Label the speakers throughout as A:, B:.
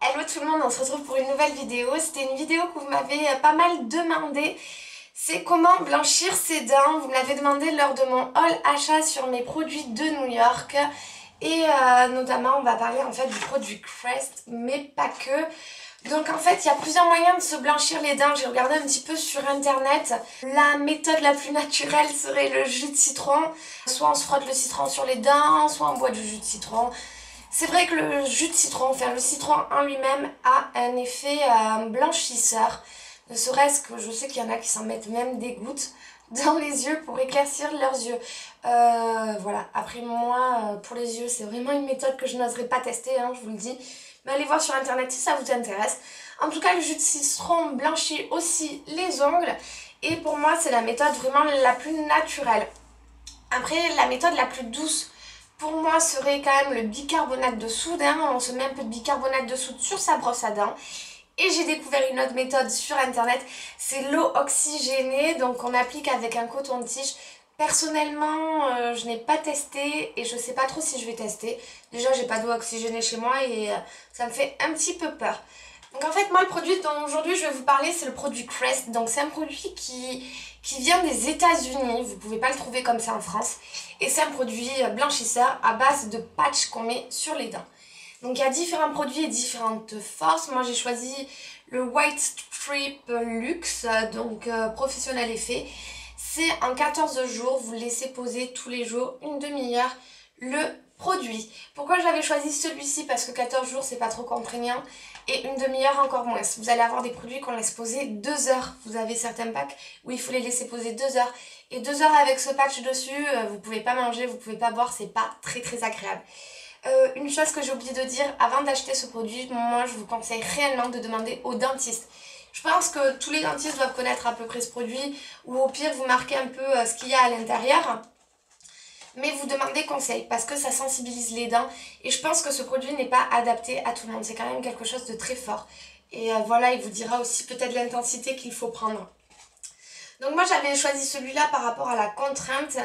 A: Hello tout le monde, on se retrouve pour une nouvelle vidéo. C'était une vidéo que vous m'avez pas mal demandé. C'est comment blanchir ses dents. Vous me l'avez demandé lors de mon haul achat sur mes produits de New York. Et notamment on va parler en fait du produit Crest, mais pas que. Donc en fait il y a plusieurs moyens de se blanchir les dents. J'ai regardé un petit peu sur internet. La méthode la plus naturelle serait le jus de citron. Soit on se frotte le citron sur les dents, soit on boit du jus de citron. C'est vrai que le jus de citron, enfin le citron en lui-même a un effet blanchisseur. Ne serait-ce que je sais qu'il y en a qui s'en mettent même des gouttes dans les yeux pour éclaircir leurs yeux. Voilà, après moi, pour les yeux, c'est vraiment une méthode que je n'oserais pas tester, hein, je vous le dis. Mais allez voir sur internet si ça vous intéresse. En tout cas, le jus de citron blanchit aussi les ongles. Et pour moi, c'est la méthode vraiment la plus naturelle. Après, la méthode la plus douce pour moi serait quand même le bicarbonate de soude. On se met un peu de bicarbonate de soude sur sa brosse à dents. Et j'ai découvert une autre méthode sur internet, c'est l'eau oxygénée, donc on applique avec un coton-tige. Personnellement, je n'ai pas testé et je sais pas trop si je vais tester. Déjà, j'ai pas d'eau oxygénée chez moi et ça me fait un petit peu peur. Donc en fait, moi, le produit dont aujourd'hui je vais vous parler, c'est le produit Crest. Donc c'est un produit qui vient des États-Unis. Vous pouvez pas le trouver comme ça en France. Et c'est un produit blanchisseur à base de patch qu'on met sur les dents. Donc il y a différents produits et différentes forces. Moi j'ai choisi le White Strip Luxe, donc professionnel effet. C'est en 14 jours, vous le laissez poser tous les jours, une demi-heure, le produit. Pourquoi j'avais choisi celui-ci? Parce que 14 jours c'est pas trop contraignant et une demi-heure encore moins. Vous allez avoir des produits qu'on laisse poser 2 heures. Vous avez certains packs où il faut les laisser poser 2 heures. Et 2 heures avec ce patch dessus, vous pouvez pas manger, vous pouvez pas boire, c'est pas très agréable. Une chose que j'ai oublié de dire, avant d'acheter ce produit, moi je vous conseille réellement de demander au dentiste. Je pense que tous les dentistes doivent connaître à peu près ce produit, ou au pire vous marquez un peu ce qu'il y a à l'intérieur. Mais vous demandez conseil, parce que ça sensibilise les dents, et je pense que ce produit n'est pas adapté à tout le monde. C'est quand même quelque chose de très fort. Et voilà, il vous dira aussi peut-être l'intensité qu'il faut prendre. Donc moi j'avais choisi celui-là par rapport à la contrainte.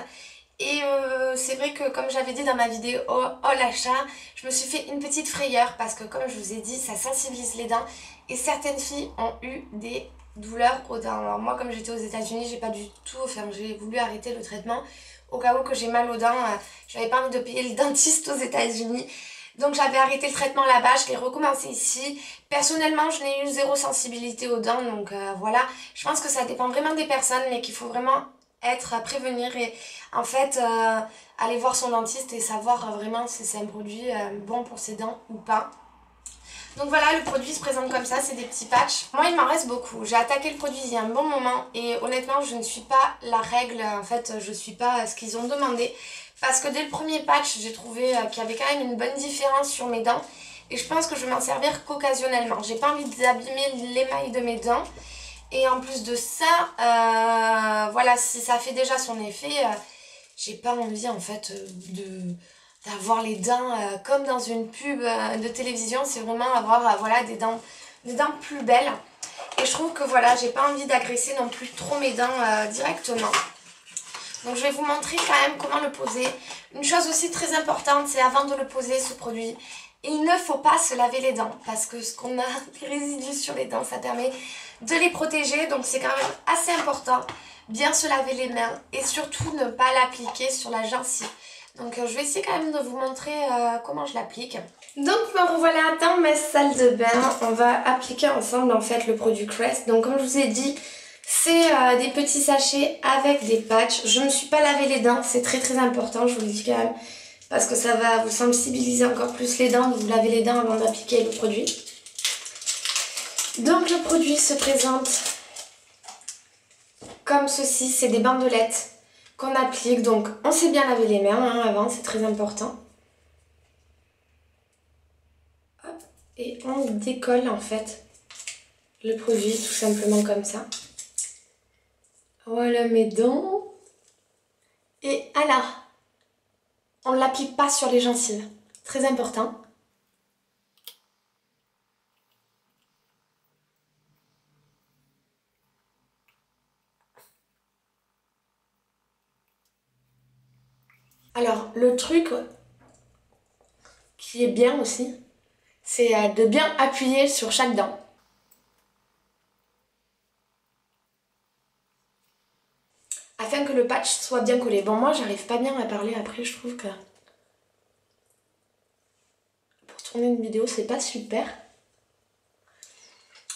A: Et c'est vrai que comme j'avais dit dans ma vidéo haul achat, je me suis fait une petite frayeur parce que comme je vous ai dit, ça sensibilise les dents et certaines filles ont eu des douleurs aux dents. Alors moi comme j'étais aux États-Unis, j'ai pas du tout, enfin j'ai voulu arrêter le traitement au cas où que j'ai mal aux dents. J'avais pas envie de payer le dentiste aux États-Unis. Donc j'avais arrêté le traitement là-bas, je l'ai recommencé ici. Personnellement, je n'ai eu zéro sensibilité aux dents, donc voilà. Je pense que ça dépend vraiment des personnes, mais qu'il faut vraiment être à prévenir et en fait aller voir son dentiste et savoir vraiment si c'est un produit bon pour ses dents ou pas. Donc voilà, le produit se présente comme ça, c'est des petits patchs. Moi il m'en reste beaucoup, j'ai attaqué le produit il y a un bon moment et honnêtement je ne suis pas la règle, en fait je suis pas ce qu'ils ont demandé. Parce que dès le premier patch j'ai trouvé qu'il y avait quand même une bonne différence sur mes dents. Et je pense que je vais m'en servir qu'occasionnellement. J'ai pas envie d'abîmer l'émail de mes dents. Et en plus de ça, voilà, si ça fait déjà son effet, j'ai pas envie en fait d'avoir les dents comme dans une pub de télévision. C'est vraiment avoir voilà, des dents plus belles. Et je trouve que voilà, j'ai pas envie d'agresser non plus trop mes dents directement. Donc je vais vous montrer quand même comment le poser. Une chose aussi très importante, c'est avant de le poser ce produit, il ne faut pas se laver les dents parce que ce qu'on a des résidus sur les dents, ça permet de les protéger. Donc c'est quand même assez important, bien se laver les mains et surtout ne pas l'appliquer sur la gencive. Donc je vais essayer quand même de vous montrer comment je l'applique. Donc me revoilà dans ma salle de bain. On va appliquer ensemble en fait le produit Crest. Donc comme je vous ai dit, c'est des petits sachets avec des patchs. Je ne me suis pas lavé les dents, c'est très important, je vous le dis quand même. Parce que ça va vous sensibiliser encore plus les dents, vous lavez les dents avant d'appliquer le produit. Donc le produit se présente comme ceci, c'est des bandelettes qu'on applique. Donc on sait bien laver les mains avant, c'est très important. Hop, et on décolle en fait le produit tout simplement comme ça. Voilà mes dents. Et alors, on ne l'applique pas sur les gencives. Très important. Alors, le truc qui est bien aussi, c'est de bien appuyer sur chaque dent. Afin que le patch soit bien collé. Bon, moi j'arrive pas bien à parler après, je trouve que pour tourner une vidéo c'est pas super.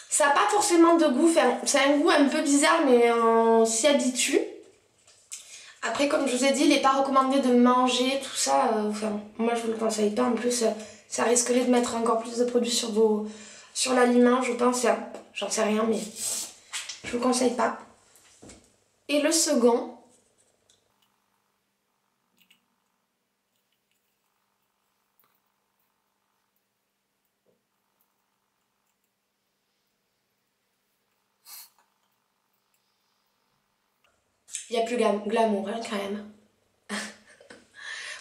A: Ça n'a pas forcément de goût, enfin, c'est un goût un peu bizarre mais on s'y habitue. Après, comme je vous ai dit, il n'est pas recommandé de manger tout ça, enfin, moi je vous le conseille pas. En plus, ça risquerait de mettre encore plus de produits sur l'aliment, je pense. J'en sais rien, mais je vous conseille pas. Et le second, il y a plus glamour hein, quand même.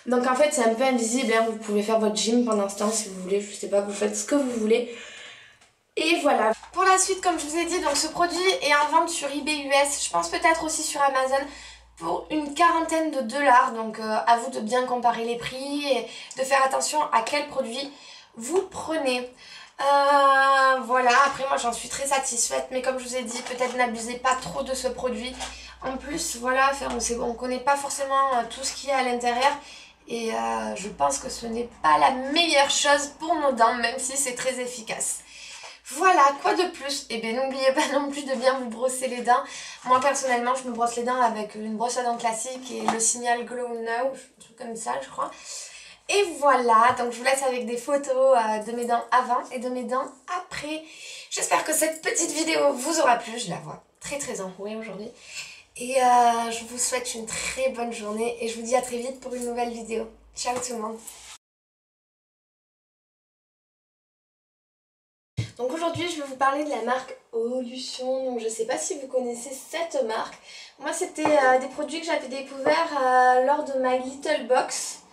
A: Donc en fait c'est un peu invisible, hein. Vous pouvez faire votre gym pendant ce temps si vous voulez, je sais pas, vous faites ce que vous voulez. Et voilà. Pour la suite, comme je vous ai dit, donc ce produit est en vente sur eBay US, je pense peut-être aussi sur Amazon, pour une quarantaine de dollars. Donc à vous de bien comparer les prix et de faire attention à quel produit vous prenez. Voilà, après moi j'en suis très satisfaite, mais comme je vous ai dit, peut-être n'abusez pas trop de ce produit. En plus, voilà, on ne connaît pas forcément tout ce qu'il y a à l'intérieur. Et je pense que ce n'est pas la meilleure chose pour nos dents, même si c'est très efficace. Voilà, quoi de plus? Et bien n'oubliez pas non plus de bien vous brosser les dents. Moi personnellement, je me brosse les dents avec une brosse à dents classique et le Signal Glow Now, un truc comme ça je crois. Et voilà, donc je vous laisse avec des photos de mes dents avant et de mes dents après. J'espère que cette petite vidéo vous aura plu, je la vois très très enrouée aujourd'hui. Et je vous souhaite une très bonne journée et je vous dis à très vite pour une nouvelle vidéo. Ciao tout le monde. Donc aujourd'hui je vais vous parler de la marque Olution. Donc je sais pas si vous connaissez cette marque. Moi c'était des produits que j'avais découverts lors de ma Little Box.